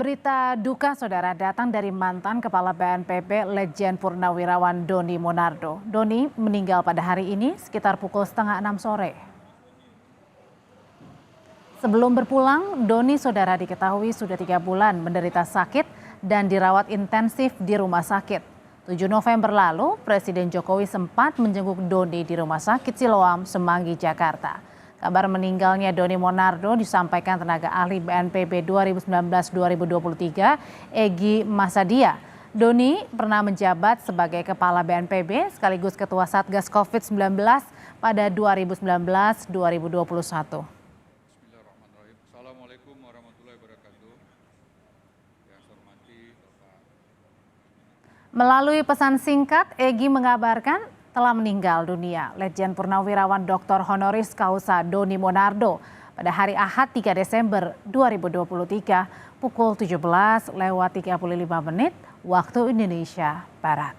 Berita duka saudara datang dari mantan Kepala BNPB Letjen Purnawirawan Doni Monardo. Doni meninggal pada hari ini sekitar pukul 5:30 sore. Sebelum berpulang, Doni saudara diketahui sudah 3 bulan menderita sakit dan dirawat intensif di rumah sakit. 7 November lalu, Presiden Jokowi sempat menjenguk Doni di Rumah Sakit Siloam, Semanggi, Jakarta. Kabar meninggalnya Doni Monardo disampaikan tenaga ahli BNPB 2019-2023, Egy Masadia. Doni pernah menjabat sebagai Kepala BNPB sekaligus Ketua Satgas COVID-19 pada 2019-2021. Bismillahirrahmanirrahim. Assalamualaikum warahmatullahi wabarakatuh. Yang saya hormati Bapak. Melalui pesan singkat, Egy mengabarkan telah meninggal dunia Letjen Purnawirawan Dr. Honoris Causa Doni Monardo pada hari Ahad 3 Desember 2023 pukul 17:35 waktu Indonesia Barat.